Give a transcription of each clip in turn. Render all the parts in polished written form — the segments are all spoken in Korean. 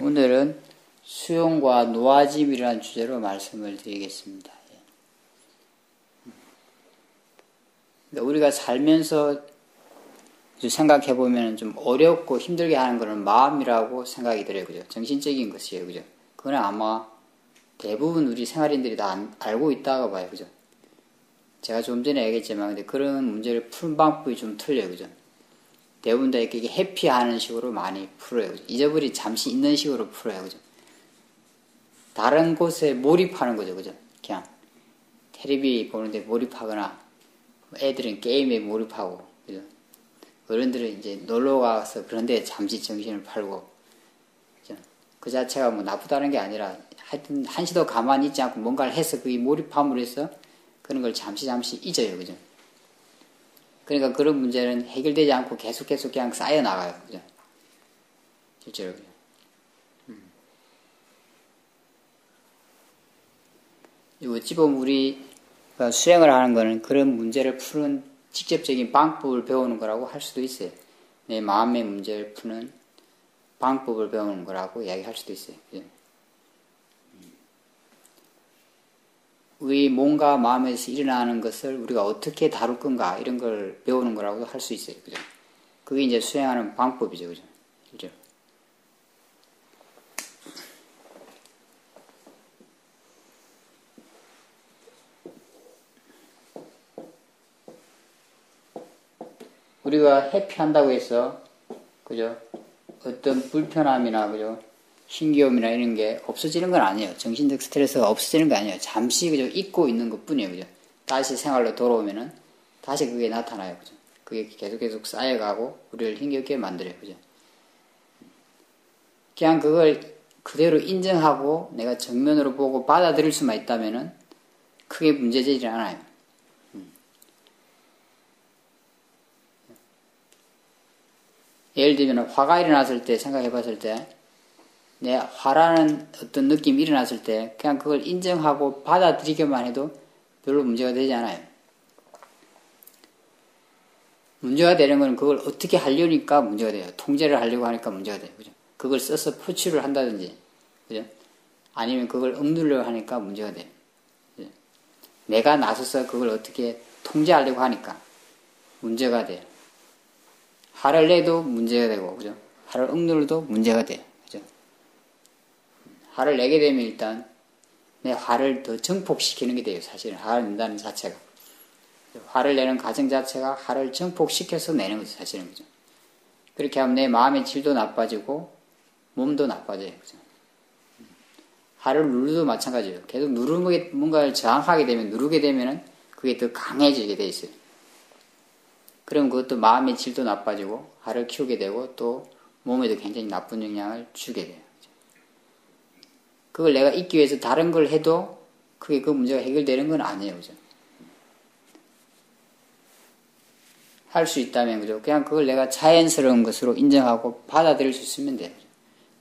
오늘은 수용과 노아짐이라는 주제로 말씀을 드리겠습니다. 우리가 살면서 생각해보면 좀 어렵고 힘들게 하는 것은 마음이라고 생각이 들어요. 그죠? 정신적인 것이에요. 그죠? 그건 아마 대부분 우리 생활인들이 다 알고 있다고 봐요. 그죠? 제가 좀 전에 얘기했지만, 근데 그런 문제를 푸는 방법이 좀 틀려요. 그죠? 대부분 다 이렇게 해피하는 식으로 많이 풀어요. 그죠? 잊어버리 잠시 있는 식으로 풀어요. 그죠? 다른 곳에 몰입하는 거죠. 그죠? 그냥 텔레비 보는데 몰입하거나, 애들은 게임에 몰입하고, 그죠? 어른들은 이제 놀러 가서 그런데 잠시 정신을 팔고, 그죠? 그 자체가 뭐 나쁘다는 게 아니라, 하여튼 한시도 가만히 있지 않고 뭔가를 해서 그게 몰입함으로 해서 그런 걸 잠시 잊어요. 그죠? 그러니까 그런 문제는 해결되지 않고 계속 그냥 쌓여 나가요. 그죠? 실제로. 어찌 보면 우리가 수행을 하는 거는 그런 문제를 푸는 직접적인 방법을 배우는 거라고 할 수도 있어요. 내 마음의 문제를 푸는 방법을 배우는 거라고 이야기할 수도 있어요. 그죠? 우리 몸과 마음에서 일어나는 것을 우리가 어떻게 다룰 건가 이런 걸 배우는 거라고도 할 수 있어요. 그죠? 그게 이제 수행하는 방법이죠. 그죠? 그죠? 우리가 해피한다고 해서, 그죠? 어떤 불편함이나, 그죠? 신기움이나 이런 게 없어지는 건 아니에요. 정신적 스트레스가 없어지는 게 아니에요. 잠시, 그죠? 잊고 있는 것 뿐이에요. 그죠? 다시 생활로 돌아오면은, 다시 그게 나타나요. 그죠? 그게 계속 쌓여가고, 우리를 힘겹게 만들어요. 그죠? 그냥 그걸 그대로 인정하고, 내가 정면으로 보고 받아들일 수만 있다면은, 크게 문제되지 않아요. 예를 들면 화가 일어났을 때 생각해 봤을 때 내 화라는 어떤 느낌이 일어났을 때 그냥 그걸 인정하고 받아들이기만 해도 별로 문제가 되지 않아요. 문제가 되는 건 그걸 어떻게 하려니까 문제가 돼요. 통제를 하려고 하니까 문제가 돼요. 그죠? 그걸 써서 표출을 한다든지, 그죠? 아니면 그걸 억누르려고 하니까 문제가 돼요. 그죠? 내가 나서서 그걸 어떻게 통제하려고 하니까 문제가 돼요. 화를 내도 문제가 되고, 그죠? 화를 억누르도 문제가 돼요. 그죠? 화를 내게 되면 일단 내 화를 더 증폭시키는 게 돼요. 사실은 화를 낸다는 자체가. 화를 내는 과정 자체가 화를 증폭시켜서 내는 거죠. 사실은. 그죠? 그렇게 하면 내 마음의 질도 나빠지고 몸도 나빠져요. 그죠? 화를 누르도 마찬가지예요. 계속 뭔가를 저항하게 되면, 누르게 되면은 그게 더 강해지게 돼 있어요. 그럼 그것도 마음의 질도 나빠지고 화를 키우게 되고 또 몸에도 굉장히 나쁜 영향을 주게 돼요. 그걸 내가 잊기 위해서 다른 걸 해도 그게 그 문제가 해결되는 건 아니에요. 그죠? 할 수 있다면, 그죠? 그냥 그걸 내가 자연스러운 것으로 인정하고 받아들일 수 있으면 돼요.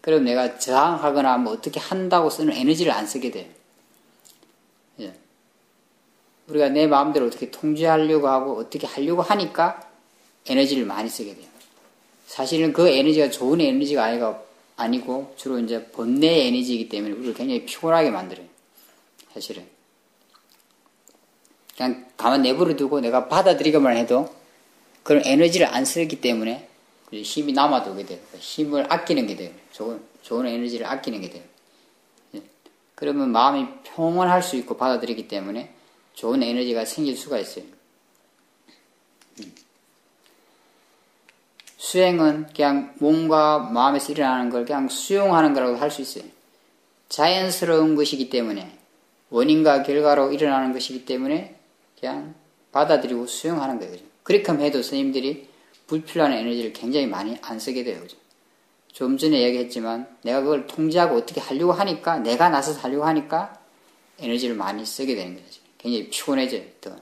그럼 내가 저항하거나 뭐 어떻게 한다고 쓰는 에너지를 안 쓰게 돼요. 그죠? 우리가 내 마음대로 어떻게 통제하려고 하고 어떻게 하려고 하니까 에너지를 많이 쓰게 돼요. 사실은 그 에너지가 좋은 에너지가 아니고 주로 이제 번뇌의 에너지이기 때문에 우리를 굉장히 피곤하게 만들어요. 사실은. 그냥 가만 내버려 두고 내가 받아들이기만 해도 그런 에너지를 안 쓰기 때문에 힘이 남아도게 돼요. 힘을 아끼는 게 돼요. 좋은 에너지를 아끼는 게 돼요. 그러면 마음이 평온할 수 있고 받아들이기 때문에 좋은 에너지가 생길 수가 있어요. 수행은 그냥 몸과 마음에서 일어나는 걸 그냥 수용하는 거라고 할 수 있어요. 자연스러운 것이기 때문에, 원인과 결과로 일어나는 것이기 때문에 그냥 받아들이고 수용하는 거예요. 그렇게 해도 스님들이 불필요한 에너지를 굉장히 많이 안 쓰게 돼요. 그죠? 좀 전에 얘기했지만 내가 그걸 통제하고 어떻게 하려고 하니까, 내가 나서서 하려고 하니까 에너지를 많이 쓰게 되는 거죠. 굉장히 피곤해져요. 또.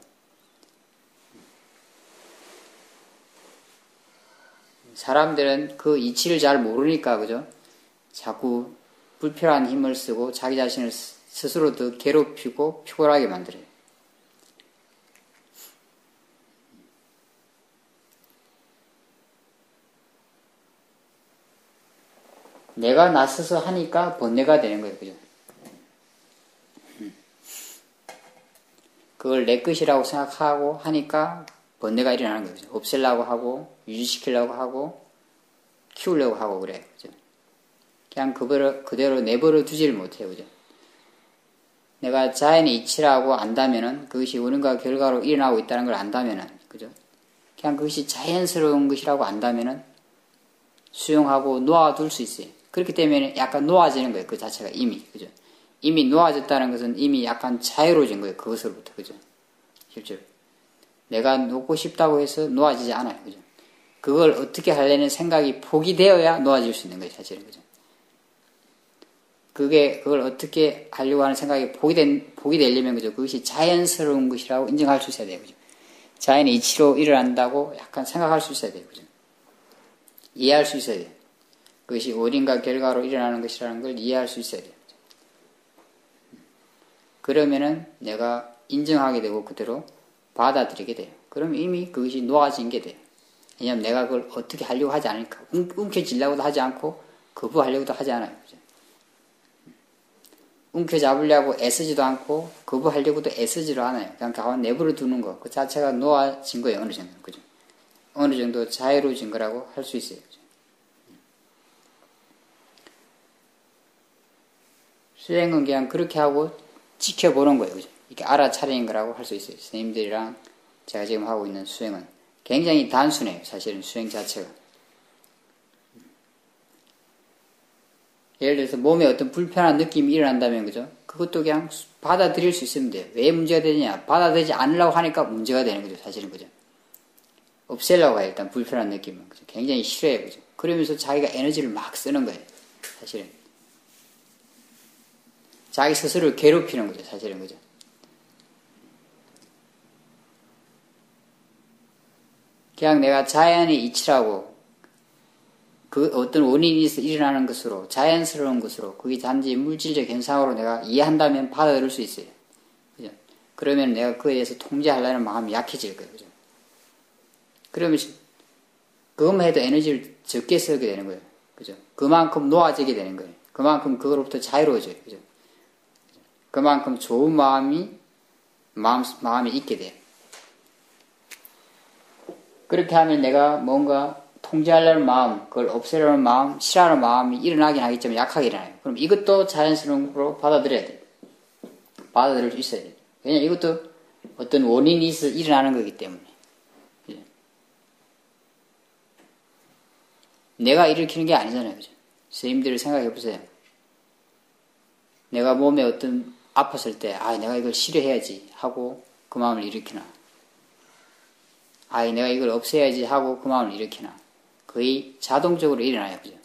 사람들은 그 이치를 잘 모르니까, 그죠? 자꾸 불필요한 힘을 쓰고 자기 자신을 스스로 더 괴롭히고 피곤하게 만들어요. 내가 나서서 하니까 번뇌가 되는 거예요. 그죠? 그걸 내 것이라고 생각하고 하니까 번뇌가 일어나는 거죠. 없애려고 하고, 유지시키려고 하고, 키우려고 하고 그래요. 그죠? 그냥 그대로 내버려 두지를 못해요. 그죠? 내가 자연의 이치라고 안다면은, 그것이 원인과 결과로 일어나고 있다는 걸 안다면은, 그죠? 그냥 그것이 자연스러운 것이라고 안다면은, 수용하고 놓아둘 수 있어요. 그렇기 때문에 약간 놓아지는 거예요. 그 자체가 이미. 그죠? 이미 놓아졌다는 것은 이미 약간 자유로워진 거예요. 그것으로부터. 그죠? 실제로. 내가 놓고 싶다고 해서 놓아지지 않아요. 그죠? 그걸 어떻게 하려는 생각이 포기되어야 놓아질 수 있는 거예요. 사실은. 그죠? 그걸 어떻게 하려고 하는 생각이 포기되려면, 그죠? 그것이 자연스러운 것이라고 인정할 수 있어야 돼요. 그죠? 자연의 이치로 일어난다고 약간 생각할 수 있어야 돼요. 그죠? 이해할 수 있어야 돼요. 그것이 원인과 결과로 일어나는 것이라는 걸 이해할 수 있어야 돼요. 그러면은 내가 인정하게 되고 그대로 받아들이게 돼요. 그럼 이미 그것이 놓아진 게 돼요. 왜냐하면 내가 그걸 어떻게 하려고 하지 않으니까. 움켜쥐려고도 하지 않고 거부하려고도 하지 않아요. 그죠? 움켜잡으려고 애쓰지도 않고 거부하려고도 애쓰지도 않아요. 그냥 가만 내버려 두는 거. 그 자체가 놓아진 거예요. 어느 정도. 그죠? 어느 정도 자유로워진 거라고 할 수 있어요. 그죠? 수행은 그냥 그렇게 하고 지켜보는 거예요. 그죠? 이렇게 알아차리는 거라고 할 수 있어요. 선생님들이랑 제가 지금 하고 있는 수행은 굉장히 단순해요. 사실은 수행 자체가. 예를 들어서 몸에 어떤 불편한 느낌이 일어난다면, 그죠? 그것도 그냥 받아들일 수 있으면 돼요. 왜 문제가 되느냐? 받아들이지 않으려고 하니까 문제가 되는 거죠. 사실은. 그죠? 없애려고 해요. 일단 불편한 느낌은. 그죠? 굉장히 싫어해요. 그죠? 그러면서 자기가 에너지를 막 쓰는 거예요. 사실은. 자기 스스로를 괴롭히는 거죠. 사실은. 그죠? 그냥 내가 자연의 이치라고 그 어떤 원인이 있어 일어나는 것으로 자연스러운 것으로 그게 단지 물질적 현상으로 내가 이해한다면 받아들일 수 있어요. 그죠? 그러면 내가 그에 대해서 통제하려는 마음이 약해질 거예요. 그죠? 그러면 그것만 해도 에너지를 적게 쓰게 되는 거예요. 그죠? 그만큼 놓아지게 되는 거예요. 그만큼 그거로부터 자유로워져요. 그죠? 그만큼 좋은 마음이 있게 돼요. 그렇게 하면 내가 뭔가 통제하려는 마음, 그걸 없애려는 마음, 싫어하는 마음이 일어나긴 하겠지만 약하게 일어나요. 그럼 이것도 자연스러운 거로 받아들여야 돼요. 받아들일 수 있어야 돼요. 왜냐면 이것도 어떤 원인이 있어 일어나는 거기 때문에. 내가 일으키는 게 아니잖아요. 그죠? 선생님들을 생각해 보세요. 내가 몸에 어떤 아팠을 때, 내가 이걸 싫어해야지 하고 그 마음을 일으키나. 내가 이걸 없애야지 하고 그 마음을 일으키나. 거의 자동적으로 일어나요. 그죠?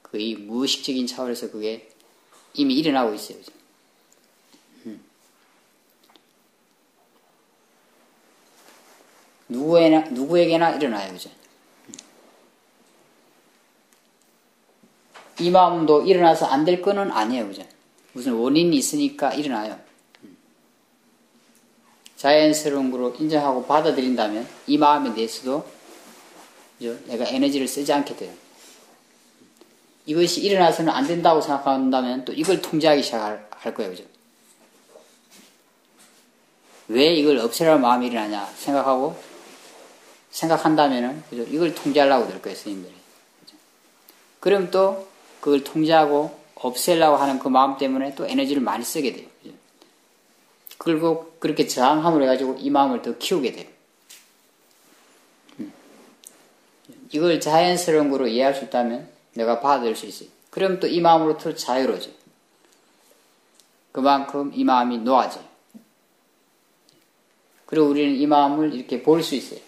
거의 무의식적인 차원에서 그게 이미 일어나고 있어요. 그죠? 누구에게나 일어나요. 그죠? 이 마음도 일어나서 안 될 거는 아니에요. 그죠? 무슨 원인이 있으니까 일어나요. 자연스러운 거로 인정하고 받아들인다면 이 마음에 대해서도 그죠? 내가 에너지를 쓰지 않게 돼요. 이것이 일어나서는 안 된다고 생각한다면 또 이걸 통제하기 시작할 거예요. 그죠? 왜 이걸 없애라는 마음이 일어나냐 생각한다면은 그죠? 이걸 통제하려고 될 거예요. 스님들이. 그죠? 그럼 또 그걸 통제하고 없애려고 하는 그 마음 때문에 또 에너지를 많이 쓰게 돼요. 그죠? 그리고 그렇게 저항함을 해가지고 이 마음을 더 키우게 돼요. 이걸 자연스러운 거로 이해할 수 있다면 내가 받아들일 수 있어요. 그럼 또 이 마음으로부터 자유로워져요. 그만큼 이 마음이 놓아져요. 그리고 우리는 이 마음을 이렇게 볼 수 있어요.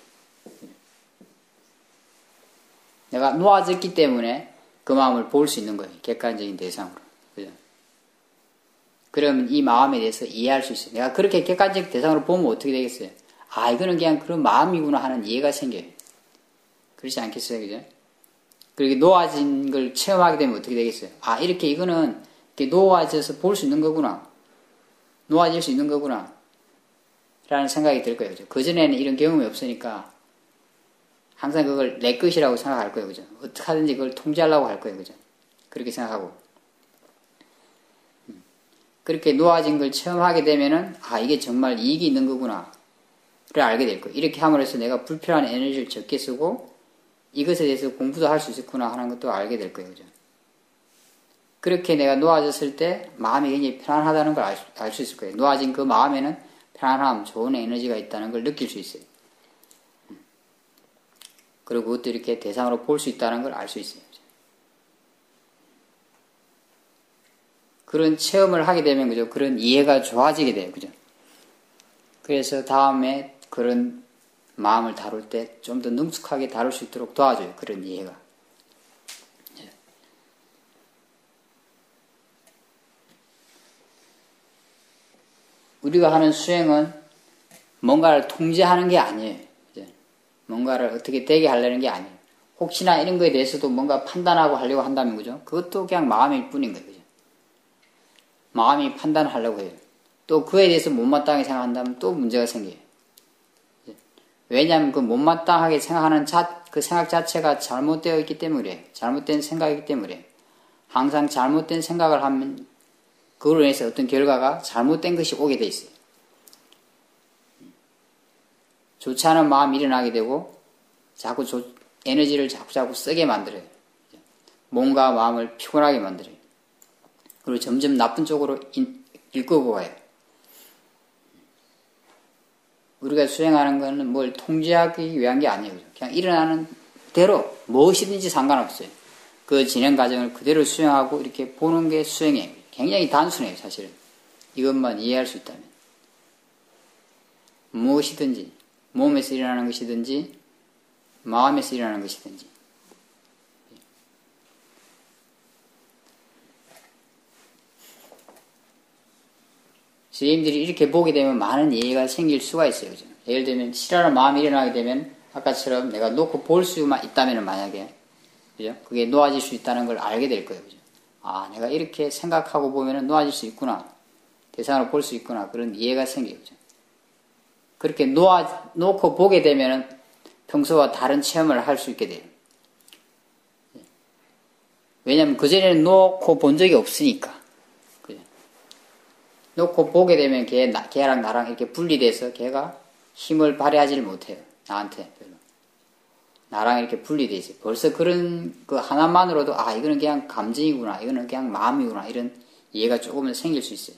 내가 놓아졌기 때문에 그 마음을 볼 수 있는 거예요. 객관적인 대상으로. 그죠? 그러면 이 마음에 대해서 이해할 수 있어요. 내가 그렇게 객관적 대상으로 보면 어떻게 되겠어요? 이거는 그냥 그런 마음이구나 하는 이해가 생겨요. 그렇지 않겠어요? 그죠? 그렇게 놓아진 걸 체험하게 되면 어떻게 되겠어요? 이렇게 이거는 이렇게 놓아져서 볼 수 있는 거구나. 놓아질 수 있는 거구나. 라는 생각이 들 거예요. 그죠? 그전에는 이런 경험이 없으니까 항상 그걸 내 것이라고 생각할 거예요. 그죠? 어떻게 하든지 그걸 통제하려고 할 거예요. 그죠? 그렇게 생각하고. 그렇게 놓아진 걸 체험하게 되면은, 아, 이게 정말 이익이 있는 거구나. 를 알게 될 거예요. 이렇게 함으로써 내가 불필요한 에너지를 적게 쓰고, 이것에 대해서 공부도 할 수 있었구나 하는 것도 알게 될 거예요. 그죠? 그렇게 내가 놓아졌을 때 마음이 굉장히 편안하다는 걸 알 수 있을 거예요. 놓아진 그 마음에는 편안함, 좋은 에너지가 있다는 걸 느낄 수 있어요. 그리고 그것도 이렇게 대상으로 볼 수 있다는 걸 알 수 있어요. 그런 체험을 하게 되면, 그죠? 그런 이해가 좋아지게 돼요. 그죠? 그래서 다음에 그런 마음을 다룰 때 좀 더 능숙하게 다룰 수 있도록 도와줘요. 그런 이해가. 우리가 하는 수행은 뭔가를 통제하는 게 아니에요. 뭔가를 어떻게 되게 하려는 게 아니에요. 혹시나 이런 거에 대해서도 뭔가 판단하고 하려고 한다면, 그죠? 그것도 그냥 마음일 뿐인 거예요. 그죠? 마음이 판단하려고 해요. 또 그에 대해서 못마땅하게 생각한다면 또 문제가 생겨요. 왜냐하면 그 못마땅하게 생각하는 그 생각 자체가 잘못되어 있기 때문에, 잘못된 생각이기 때문에, 항상 잘못된 생각을 하면 그걸로 인해서 어떤 결과가 잘못된 것이 오게 돼 있어요. 좋지 않은 마음이 일어나게 되고 자꾸 에너지를 자꾸 쓰게 만들어요. 몸과 마음을 피곤하게 만들어요. 그리고 점점 나쁜 쪽으로 이끌고 가요. 우리가 수행하는 것은 뭘 통제하기 위한 게 아니에요. 그냥 일어나는 대로 무엇이든지 상관없어요. 그 진행 과정을 그대로 수행하고 이렇게 보는 게 수행이에요. 굉장히 단순해요, 사실은. 이것만 이해할 수 있다면. 무엇이든지, 몸에서 일어나는 것이든지, 마음에서 일어나는 것이든지. 스님들이 이렇게 보게 되면 많은 이해가 생길 수가 있어요. 그죠? 예를 들면, 싫어하는 마음이 일어나게 되면, 아까처럼 내가 놓고 볼 수만 있다면 만약에, 그죠? 그게 놓아질 수 있다는 걸 알게 될 거예요. 그죠? 아, 내가 이렇게 생각하고 보면은 놓아질 수 있구나. 대상으로 볼 수 있구나. 그런 이해가 생겨요. 그죠? 그렇게 놓고 보게 되면은 평소와 다른 체험을 할 수 있게 돼요. 왜냐면 그전에는 놓고 본 적이 없으니까. 그죠? 놓고 보게 되면 걔랑 나랑 이렇게 분리돼서 걔가 힘을 발휘하지를 못해요. 나한테 별로. 나랑 이렇게 분리돼 있어요. 벌써 그런 그 하나만으로도 아, 이거는 그냥 감정이구나. 이거는 그냥 마음이구나. 이런 이해가 조금은 생길 수 있어요.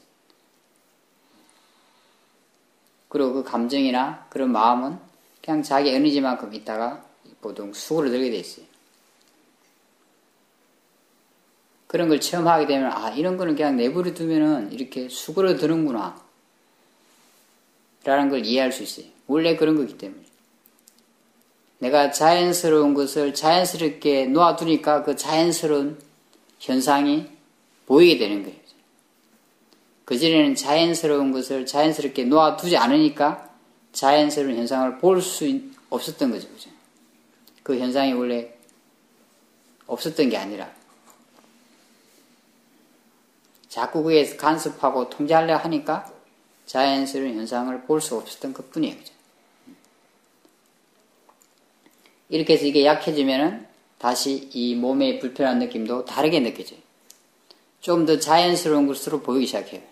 그리고 그 감정이나 그런 마음은 그냥 자기 에너지만큼 있다가 보통 수그러들게 돼 있어요. 그런 걸 체험하게 되면 아, 이런 거는 그냥 내버려 두면은 이렇게 수그러드는구나 라는 걸 이해할 수 있어요. 원래 그런 거기 때문에. 내가 자연스러운 것을 자연스럽게 놓아두니까 그 자연스러운 현상이 보이게 되는 거예요. 그전에는 자연스러운 것을 자연스럽게 놓아두지 않으니까 자연스러운 현상을 볼 수 없었던 거죠. 그죠? 그 현상이 원래 없었던 게 아니라 자꾸 그에 간섭하고 통제하려 하니까 자연스러운 현상을 볼 수 없었던 것 뿐이에요. 그죠? 이렇게 해서 이게 약해지면은 다시 이 몸의 불편한 느낌도 다르게 느껴져요. 좀 더 자연스러운 것으로 보이기 시작해요.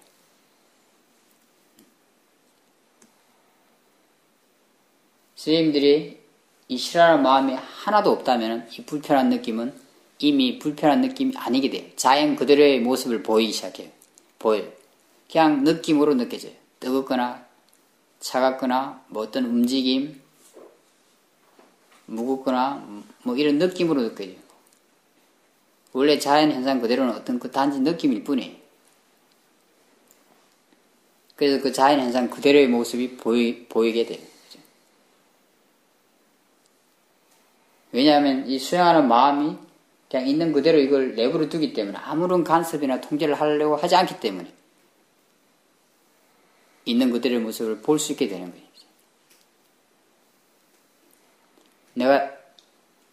스님들이 이 싫어하는 마음이 하나도 없다면 이 불편한 느낌은 이미 불편한 느낌이 아니게 돼요. 자연 그대로의 모습을 보이기 시작해요. 보여요. 그냥 느낌으로 느껴져요. 뜨겁거나 차갑거나 뭐 어떤 움직임, 무겁거나 뭐 이런 느낌으로 느껴져요. 원래 자연 현상 그대로는 어떤 그 단지 느낌일 뿐이에요. 그래서 그 자연 현상 그대로의 모습이 보이게 돼요. 왜냐하면 이 수행하는 마음이 그냥 있는 그대로 이걸 내버려 두기 때문에 아무런 간섭이나 통제를 하려고 하지 않기 때문에 있는 그대로의 모습을 볼 수 있게 되는 거예요. 내가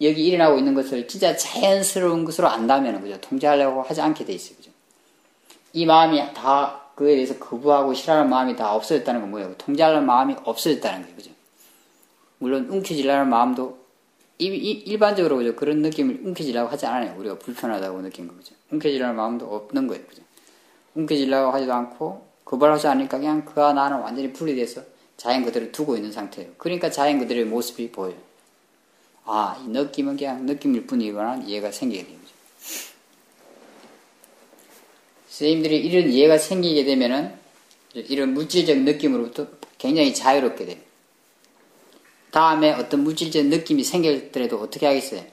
여기 일어나고 있는 것을 진짜 자연스러운 것으로 안다면, 그죠? 통제하려고 하지 않게 돼 있어요. 그죠? 이 마음이 다 그에 대해서 거부하고 싫어하는 마음이 다 없어졌다는 건 뭐예요? 통제하려는 마음이 없어졌다는 거예요. 그죠? 물론 움켜쥐려는 마음도 일반적으로 그죠? 그런 느낌을 움켜쥐려고 하지 않아요. 우리가 불편하다고 느낀 거죠. 움켜쥐려는 마음도 없는 거예요. 그죠? 움켜쥐려고 하지도 않고 거부하지 않으니까 그냥 그와 나는 완전히 분리돼서 자연 그대로 두고 있는 상태예요. 그러니까 자연 그대로의 모습이 보여요. 아, 이 느낌은 그냥 느낌일 뿐이거나 이해가 생기게 됩니다. 선생님들이 이런 이해가 생기게 되면은 이런 물질적 느낌으로부터 굉장히 자유롭게 돼요. 다음에 어떤 물질적 느낌이 생겼더라도 어떻게 하겠어요?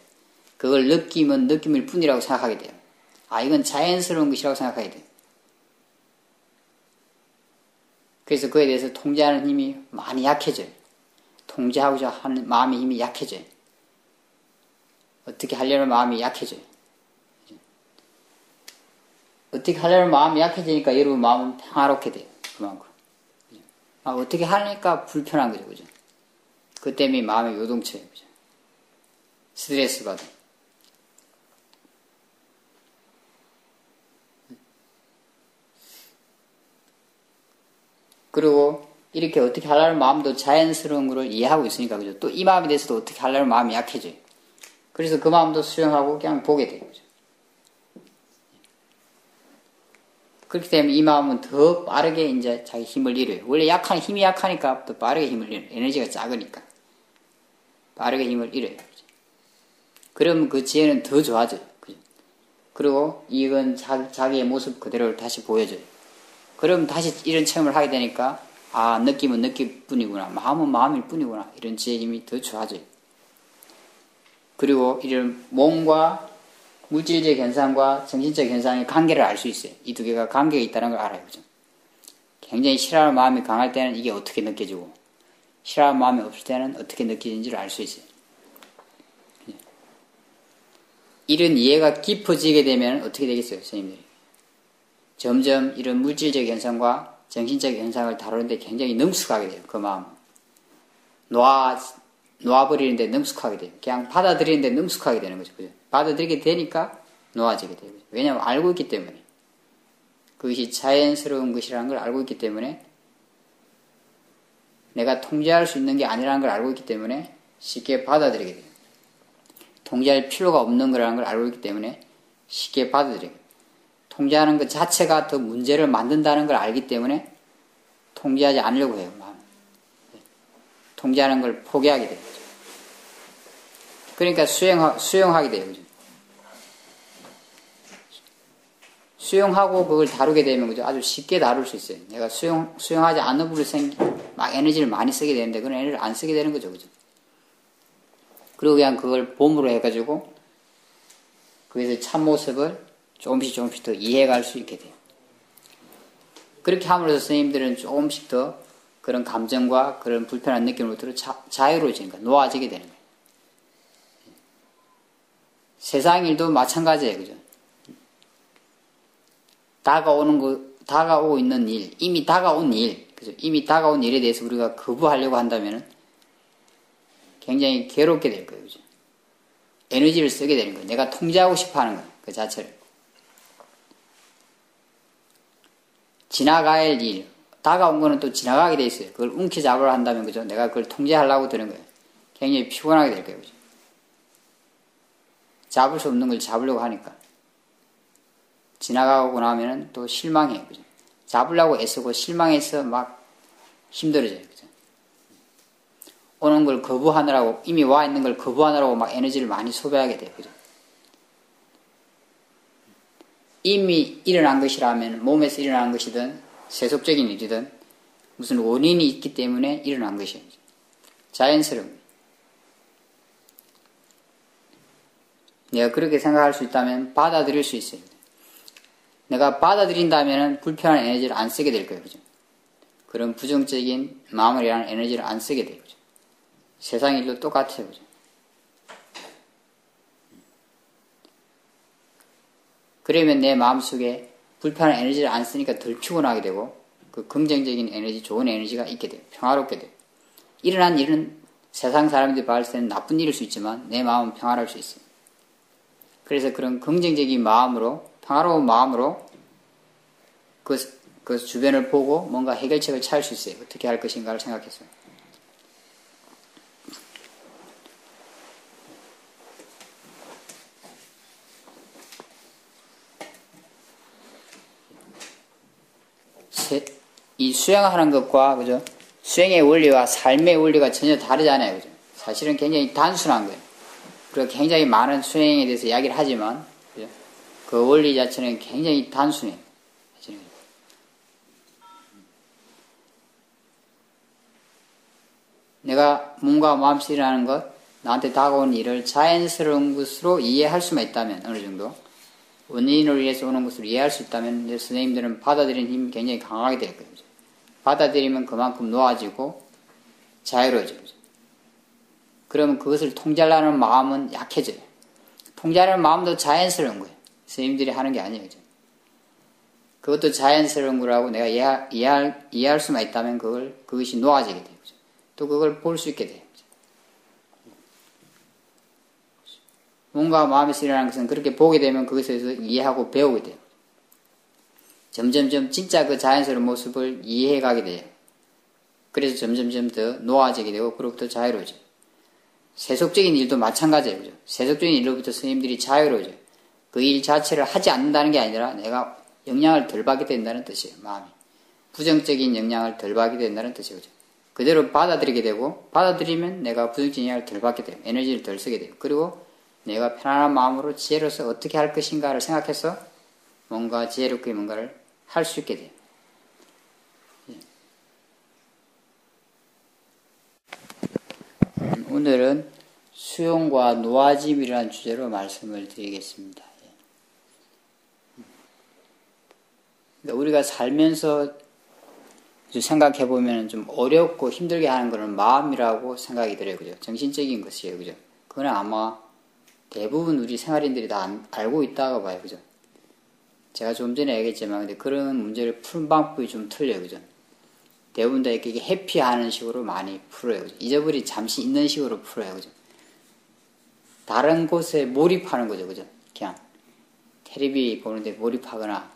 그걸 느낌은 느낌일 뿐이라고 생각하게 돼요. 아, 이건 자연스러운 것이라고 생각하게 돼요. 그래서 그에 대해서 통제하는 힘이 많이 약해져요. 통제하고자 하는 마음의 힘이 약해져요. 어떻게 하려는 마음이 약해져요. 어떻게 하려는 마음이 약해지니까 여러분 마음은 평화롭게 돼요. 그만큼. 아, 어떻게 하니까 불편한 거죠. 그죠? 그 때문에 마음이 요동쳐요. 그죠? 스트레스 받아. 그리고 이렇게 어떻게 하려는 마음도 자연스러운 거를 이해하고 있으니까, 그죠? 또 이 마음에 대해서도 어떻게 하려는 마음이 약해져요. 그래서 그 마음도 수용하고 그냥 보게 돼요. 그죠? 그렇기 때문에 이 마음은 더 빠르게 이제 자기 힘을 잃어요. 원래 힘이 약하니까 더 빠르게 힘을 잃어요. 에너지가 작으니까. 빠르게 힘을 잃어요. 그죠? 그러면 그 지혜는 더 좋아져요. 그죠? 그리고 이건 자기의 모습 그대로를 다시 보여줘요. 그럼 다시 이런 체험을 하게 되니까, 아, 느낌은 느낌 뿐이구나. 마음은 마음일 뿐이구나. 이런 지혜의 힘이 더 좋아져요. 그리고 이런 몸과 물질적 현상과 정신적 현상의 관계를 알 수 있어요. 이 두 개가 관계가 있다는 걸 알아요. 그죠? 굉장히 싫어하는 마음이 강할 때는 이게 어떻게 느껴지고, 싫어하는 마음이 없을 때는 어떻게 느껴지는지를 알 수 있어요. 이런 이해가 깊어지게 되면 어떻게 되겠어요, 선생님들이? 점점 이런 물질적 현상과 정신적 현상을 다루는데 굉장히 능숙하게 돼요, 그 마음은. 놓아버리는데 능숙하게 돼요. 그냥 받아들이는데 능숙하게 되는 거죠. 그죠? 받아들이게 되니까 놓아지게 돼요. 왜냐하면 알고 있기 때문에. 그것이 자연스러운 것이라는 걸 알고 있기 때문에, 내가 통제할 수 있는 게 아니라는 걸 알고 있기 때문에 쉽게 받아들이게 돼요. 통제할 필요가 없는 거라는 걸 알고 있기 때문에 쉽게 받아들이게 돼요. 통제하는 것 자체가 더 문제를 만든다는 걸 알기 때문에 통제하지 않으려고 해요. 마음. 통제하는 걸 포기하게 돼요. 그러니까 수용하게 돼요. 그죠? 수용하고 그걸 다루게 되면 그죠? 아주 쉽게 다룰 수 있어요. 내가 수용하지 않는 부분을 막 에너지를 많이 쓰게 되는데 그런 에너지를 안 쓰게 되는 거죠. 그죠? 그리고 그냥 그걸 봄으로 해가지고 거기서 참모습을 조금씩 더 이해할 수 있게 돼요. 그렇게 함으로써 선생님들은 조금씩 더 그런 감정과 그런 불편한 느낌으로부터 자유로워지니까 놓아지게 되는 거예요. 세상 일도 마찬가지예요. 그죠? 다가오고 있는 일, 이미 다가온 일, 그죠? 이미 다가온 일에 대해서 우리가 거부하려고 한다면 굉장히 괴롭게 될 거예요. 그죠? 에너지를 쓰게 되는 거예요. 내가 통제하고 싶어 하는 거예요. 그 자체를. 지나가야 할 일, 다가온 거는 또 지나가게 돼 있어요. 그걸 움켜잡으려 한다면, 그죠? 내가 그걸 통제하려고 드는 거예요. 굉장히 피곤하게 될 거예요. 그죠? 잡을 수 없는 걸 잡으려고 하니까. 지나가고 나면은 또 실망해요. 그죠? 잡으려고 애쓰고 실망해서 막 힘들어져요. 그죠? 오는 걸 거부하느라고, 이미 와 있는 걸 거부하느라고 막 에너지를 많이 소비하게 돼요. 그죠? 이미 일어난 것이라면, 몸에서 일어난 것이든, 세속적인 일이든, 무슨 원인이 있기 때문에 일어난 것이에요. 자연스러운 거예요. 내가 그렇게 생각할 수 있다면 받아들일 수 있어요. 내가 받아들인다면 불편한 에너지를 안 쓰게 될 거예요. 그죠? 그런 부정적인 마음을 위한 에너지를 안 쓰게 돼요. 그죠? 세상 일도 똑같아요. 그죠? 그러면 내 마음속에 불편한 에너지를 안 쓰니까 덜 피곤하게 되고 그 긍정적인 에너지, 좋은 에너지가 있게 돼요. 평화롭게 돼요. 일어난 일은 세상 사람들이 봤을 때는 나쁜 일일 수 있지만 내 마음은 평화로울 수 있어요. 그래서 그런 긍정적인 마음으로, 평화로운 마음으로 그 주변을 보고 뭔가 해결책을 찾을 수 있어요. 어떻게 할 것인가를 생각했어요. 이 수행하는 것과, 그죠? 수행의 원리와 삶의 원리가 전혀 다르잖아요. 그죠? 사실은 굉장히 단순한 거예요. 그리고 굉장히 많은 수행에 대해서 이야기를 하지만, 그죠? 그 원리 자체는 굉장히 단순해요. 내가 몸과 마음에서 일어나는 것, 나한테 다가온 일을 자연스러운 것으로 이해할 수만 있다면, 어느 정도 원인으로 인해서 오는 것으로 이해할 수 있다면 이제 선생님들은 받아들이는 힘이 굉장히 강하게 될 거예요. 받아들이면 그만큼 놓아지고 자유로워져요. 그러면 그것을 통제하려는 마음은 약해져요. 통제하려는 마음도 자연스러운 거예요. 선생님들이 하는 게 아니에요. 그것도 자연스러운 거라고 내가 이해할 수만 있다면 그것이 놓아지게 돼요. 또 그걸 볼 수 있게 돼요. 몸과 마음에서 일어나는 것은 그렇게 보게 되면 그것에 대해서 이해하고 배우게 돼요. 점점점 진짜 그 자연스러운 모습을 이해해 가게 돼요. 그래서 점점점 더 놓아지게 되고 그로부터 자유로워져요. 세속적인 일도 마찬가지예요. 그죠? 세속적인 일로부터 스님들이 자유로워져요. 그 일 자체를 하지 않는다는 게 아니라 내가 영향을 덜 받게 된다는 뜻이에요. 마음이. 부정적인 영향을 덜 받게 된다는 뜻이에요. 그죠? 그대로 받아들이게 되고 받아들이면 내가 부정적인 영향을 덜 받게 돼요. 에너지를 덜 쓰게 돼요. 그리고 내가 편안한 마음으로 지혜로서 어떻게 할 것인가를 생각해서 뭔가 지혜롭게 뭔가를 할 수 있게 돼요. 오늘은 수용과 놓아짐이라는 주제로 말씀을 드리겠습니다. 우리가 살면서 생각해보면 좀 어렵고 힘들게 하는 것은 마음이라고 생각이 들어요. 그죠? 정신적인 것이에요. 그죠? 그건 아마 대부분 우리 생활인들이 다 알고 있다고 봐요. 그죠? 제가 좀 전에 얘기했지만, 근데 그런 문제를 푸는 방법이 좀 틀려요. 그죠? 대부분 다 이렇게 해피하는 식으로 많이 풀어요. 그죠? 잊어버리 잠시 있는 식으로 풀어요. 그죠? 다른 곳에 몰입하는 거죠. 그죠? 그냥 텔레비 보는데 몰입하거나,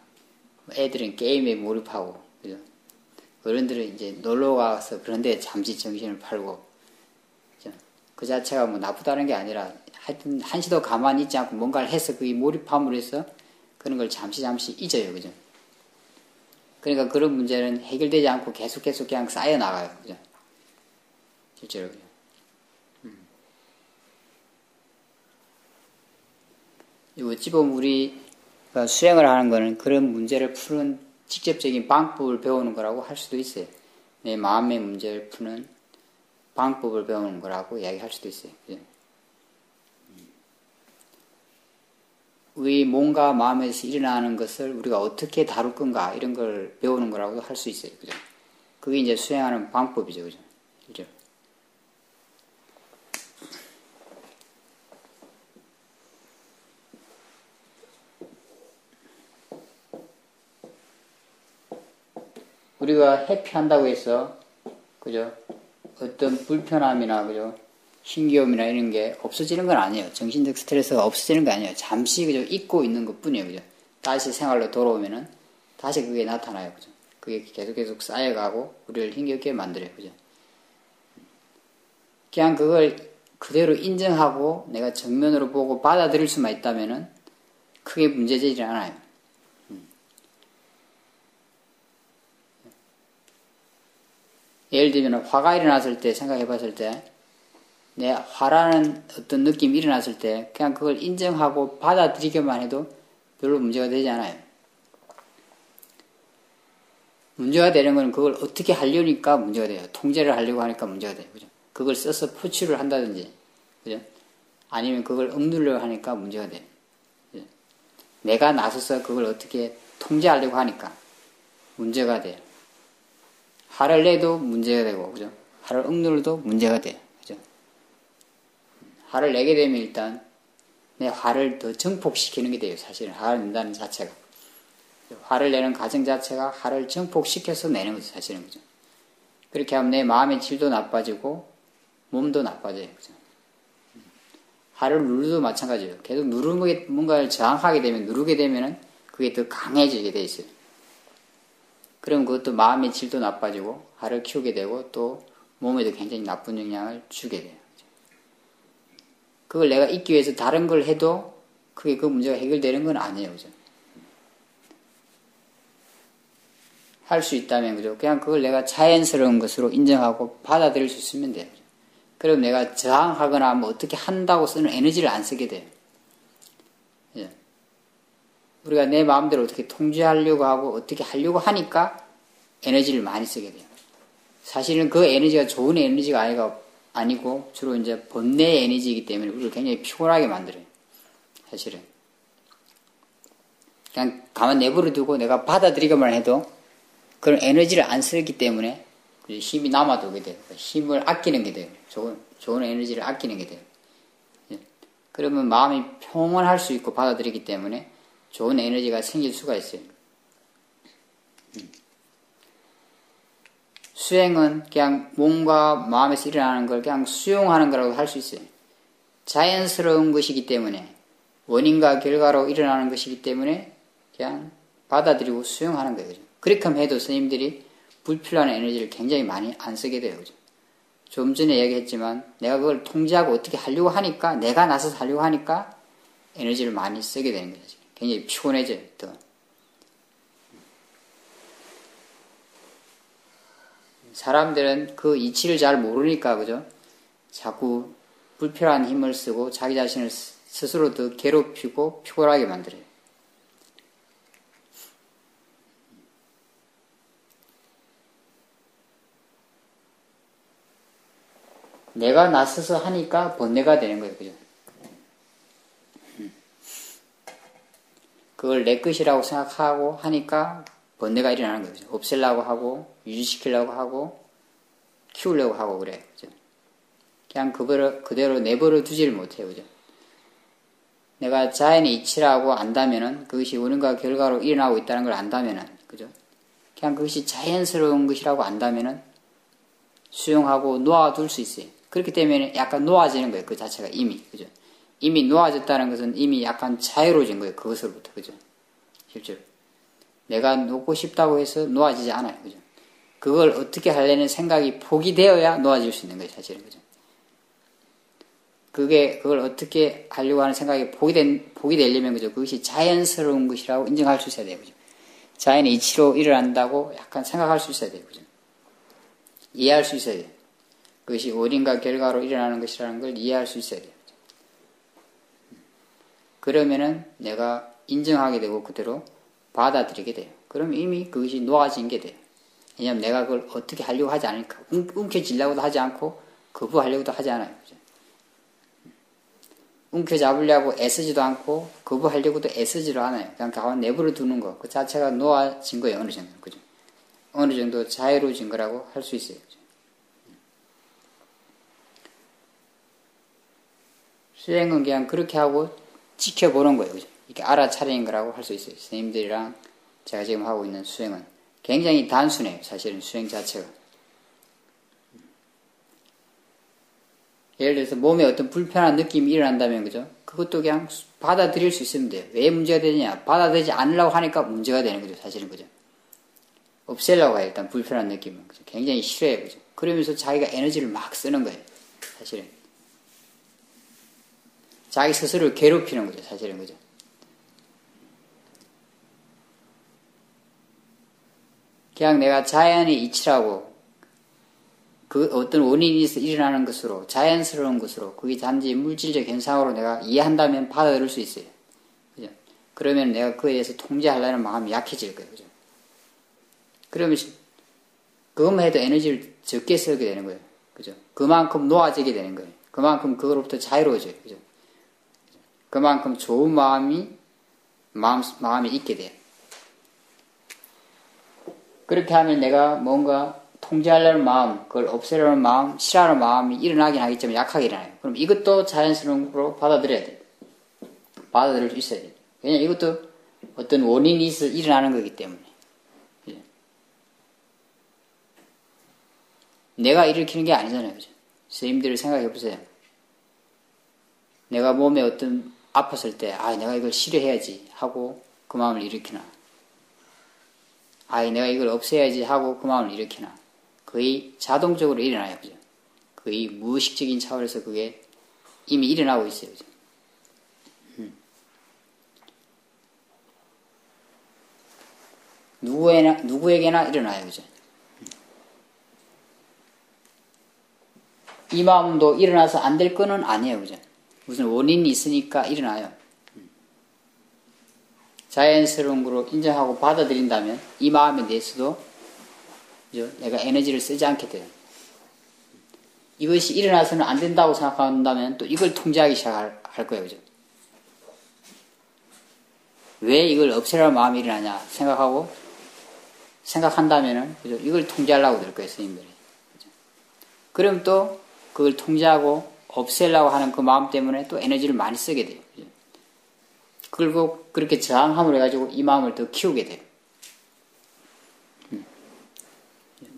애들은 게임에 몰입하고, 그죠? 어른들은 이제 놀러 가서 그런데 잠시 정신을 팔고, 그죠? 그 자체가 뭐 나쁘다는 게 아니라, 하여튼 한시도 가만히 있지 않고 뭔가를 해서 그게 몰입함으로 해서 그런 걸 잠시 잊어요. 그죠? 그러니까 그런 문제는 해결되지 않고 계속 그냥 쌓여 나가요. 그죠? 실제로. 어찌 보면 우리가 수행을 하는 거는 그런 문제를 푸는 직접적인 방법을 배우는 거라고 할 수도 있어요. 내 마음의 문제를 푸는 방법을 배우는 거라고 이야기할 수도 있어요. 그죠? 우리 몸과 마음에서 일어나는 것을 우리가 어떻게 다룰 건가 이런 걸 배우는 거라고 할 수 있어요. 그죠? 그게 이제 수행하는 방법이죠. 그죠? 그죠? 우리가 해피한다고 해서 그죠? 어떤 불편함이나 그죠? 힘겨움이나 이런 게 없어지는 건 아니에요. 정신적 스트레스가 없어지는 게 아니에요. 잠시 그죠? 잊고 있는 것 뿐이에요. 그죠? 다시 생활로 돌아오면은 다시 그게 나타나요. 그죠? 그게 계속 쌓여가고 우리를 힘겹게 만들어요. 그죠? 그냥 그걸 그대로 인정하고 내가 정면으로 보고 받아들일 수만 있다면은 크게 문제되지 않아요. 예를 들면 화가 일어났을 때 생각해 봤을 때 내 화라는 어떤 느낌이 일어났을 때 그냥 그걸 인정하고 받아들이기만 해도 별로 문제가 되지 않아요. 문제가 되는 건 그걸 어떻게 하려니까 문제가 돼요. 통제를 하려고 하니까 문제가 돼요. 그죠? 그걸 써서 표출을 한다든지, 그죠? 아니면 그걸 억누르려고 하니까 문제가 돼요. 그죠? 내가 나서서 그걸 어떻게 통제하려고 하니까 문제가 돼요. 화를 내도 문제가 되고, 그죠? 화를 억누르도 문제가 돼요. 그죠? 화를 내게 되면 일단 내 화를 더 증폭시키는 게 돼요. 사실은 화를 낸다는 자체가. 화를 내는 과정 자체가 화를 증폭시켜서 내는 거죠. 사실은. 그죠? 그렇게 하면 내 마음의 질도 나빠지고 몸도 나빠져요. 그죠? 화를 누르도 마찬가지예요. 계속 누르는 게 뭔가를 저항하게 되면 누르게 되면은 그게 더 강해지게 돼 있어요. 그럼 그것도 마음의 질도 나빠지고 화를 키우게 되고 또 몸에도 굉장히 나쁜 영향을 주게 돼요. 그걸 내가 잊기 위해서 다른 걸 해도 그게 그 문제가 해결되는 건 아니에요. 그죠? 할 수 있다면, 그죠? 그냥 그걸 내가 자연스러운 것으로 인정하고 받아들일 수 있으면 돼요. 그럼 내가 저항하거나 뭐 어떻게 한다고 쓰는 에너지를 안 쓰게 돼요. 예. 우리가 내 마음대로 어떻게 통제하려고 하고 어떻게 하려고 하니까 에너지를 많이 쓰게 돼요. 사실은 그 에너지가 좋은 에너지가 아니고 주로 이제 번뇌의 에너지이기 때문에 우리를 굉장히 피곤하게 만들어요. 사실은. 그냥 가만 내버려 두고 내가 받아들이기만 해도 그런 에너지를 안 쓰기 때문에 힘이 남아도게 돼요. 힘을 아끼는 게 돼요. 좋은 에너지를 아끼는 게 돼요. 예. 그러면 마음이 평온할 수 있고 받아들이기 때문에 좋은 에너지가 생길 수가 있어요. 수행은 그냥 몸과 마음에서 일어나는 걸 그냥 수용하는 거라고 할 수 있어요. 자연스러운 것이기 때문에 원인과 결과로 일어나는 것이기 때문에 그냥 받아들이고 수용하는 거예요. 그렇게 해도 스님들이 불필요한 에너지를 굉장히 많이 안 쓰게 돼요. 그죠? 좀 전에 얘기했지만 내가 그걸 통제하고 어떻게 하려고 하니까 내가 나서서 하려고 하니까 에너지를 많이 쓰게 되는 거죠. 굉장히 피곤해져요. 더. 사람들은 그 이치를 잘 모르니까 그죠? 자꾸 불필요한 힘을 쓰고 자기 자신을 스스로 더 괴롭히고 피곤하게 만들어요. 내가 나서서 하니까 번뇌가 되는 거예요. 그죠? 그걸 내 것이라고 생각하고 하니까 번뇌가 일어나는 거죠. 없애려고 하고, 유지시키려고 하고, 키우려고 하고 그래. 그죠? 그냥 그대로 내버려 두지를 못해요. 그죠? 내가 자연의 이치라고 안다면은, 그것이 원인과 결과로 일어나고 있다는 걸 안다면은, 그죠? 그냥 그것이 자연스러운 것이라고 안다면은, 수용하고 놓아둘 수 있어요. 그렇기 때문에 약간 놓아지는 거예요. 그 자체가 이미. 그죠? 이미 놓아졌다는 것은 이미 약간 자유로워진 거예요. 그것으로부터. 그죠? 실제로. 내가 놓고 싶다고 해서 놓아지지 않아요. 그죠? 그걸 어떻게 하려는 생각이 포기되어야 놓아질 수 있는 거예요. 사실은. 그죠? 그걸 어떻게 하려고 하는 생각이 포기되려면, 그죠? 그것이 자연스러운 것이라고 인정할 수 있어야 돼요. 그죠? 자연의 이치로 일어난다고 약간 생각할 수 있어야 돼요. 그죠? 이해할 수 있어야 돼요. 그것이 원인과 결과로 일어나는 것이라는 걸 이해할 수 있어야 돼요. 그러면은 내가 인정하게 되고 그대로 받아들이게 돼요. 그럼 이미 그것이 놓아진 게 돼요. 왜냐하면 내가 그걸 어떻게 하려고 하지 않으니까 움켜쥐려고도 하지 않고 거부하려고도 하지 않아요. 그죠? 움켜잡으려고 애쓰지도 않고 거부하려고도 애쓰지도 않아요. 그냥 가만 내버려 두는 거. 그 자체가 놓아진 거예요. 어느 정도. 그죠? 어느 정도 자유로워진 거라고 할 수 있어요. 그죠? 수행은 그냥 그렇게 하고 지켜보는 거예요. 그죠? 이렇게 알아차리는 거라고 할 수 있어요. 선생님들이랑 제가 지금 하고 있는 수행은 굉장히 단순해요. 사실은 수행 자체가. 예를 들어서 몸에 어떤 불편한 느낌이 일어난다면, 그죠? 그것도 그냥 받아들일 수 있으면 돼요. 왜 문제가 되느냐? 받아들이지 않으려고 하니까 문제가 되는 거죠. 사실은. 그죠? 없애려고 해요. 일단 불편한 느낌은. 그죠? 굉장히 싫어요. 그죠? 그러면서 자기가 에너지를 막 쓰는 거예요. 사실은. 자기 스스로를 괴롭히는 거죠. 사실은. 그죠? 그냥 내가 자연의 이치라고 그 어떤 원인이 있어 일어나는 것으로 자연스러운 것으로 그게 단지 물질적 현상으로 내가 이해한다면 받아들일 수 있어요. 그죠? 그러면 내가 그에 대해서 통제하려는 마음이 약해질 거예요. 그죠? 그러면 그것만 해도 에너지를 적게 쓰게 되는 거예요. 그죠? 그만큼 놓아지게 되는 거예요. 그만큼 그거로부터 자유로워져요. 그죠? 그만큼 좋은 마음이 있게 돼요. 그렇게 하면 내가 뭔가 통제하려는 마음, 그걸 없애려는 마음, 싫어하는 마음이 일어나긴 하겠지만 약하게 일어나요. 그럼 이것도 자연스러운 거로 받아들여야 돼요. 받아들일 수 있어야 돼요. 왜냐면 이것도 어떤 원인이 있어 일어나는 거기 때문에. 내가 일으키는 게 아니잖아요. 그죠? 선생님들을 생각해 보세요. 내가 몸에 어떤 아팠을 때, 내가 이걸 싫어해야지 하고 그 마음을 일으키나. 내가 이걸 없애야지 하고 그 마음을 일으키나. 거의 자동적으로 일어나요. 그죠? 거의 무의식적인 차원에서 그게 이미 일어나고 있어요. 그죠? 누구에게나 일어나요. 그죠? 이 마음도 일어나서 안 될 거는 아니에요. 그죠? 무슨 원인이 있으니까 일어나요. 자연스러운 거로 인정하고 받아들인다면 이 마음에 대해서도 그죠? 내가 에너지를 쓰지 않게 돼요. 이것이 일어나서는 안 된다고 생각한다면 또 이걸 통제하기 시작할 거예요. 그죠? 왜 이걸 없애라는 마음이 일어나냐 생각한다면은 그죠? 이걸 통제하려고 될 거예요. 스님들이. 그죠? 그럼 또 그걸 통제하고 없애려고 하는 그 마음 때문에 또 에너지를 많이 쓰게 돼요. 그죠? 그리고 그렇게 저항함을 해가지고 이 마음을 더 키우게 돼요.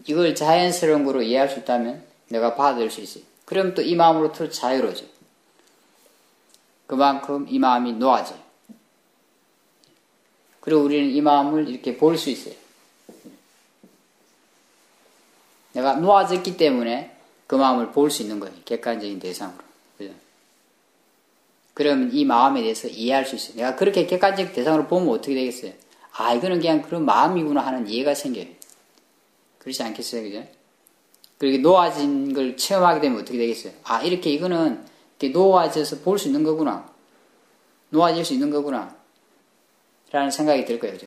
이걸 자연스러운 거로 이해할 수 있다면 내가 받아들일 수 있어요. 그럼 또 이 마음으로부터 자유로워져요. 그만큼 이 마음이 놓아져요. 그리고 우리는 이 마음을 이렇게 볼 수 있어요. 내가 놓아졌기 때문에 그 마음을 볼 수 있는 거예요. 객관적인 대상으로. 그죠? 그러면 이 마음에 대해서 이해할 수 있어요. 내가 그렇게 객관적 대상으로 보면 어떻게 되겠어요? 아, 이거는 그냥 그런 마음이구나 하는 이해가 생겨요. 그렇지 않겠어요? 그죠? 그렇게 놓아진 걸 체험하게 되면 어떻게 되겠어요? 아, 이렇게 이거는 이렇게 놓아져서 볼 수 있는 거구나. 놓아질 수 있는 거구나. 라는 생각이 들 거예요. 그죠?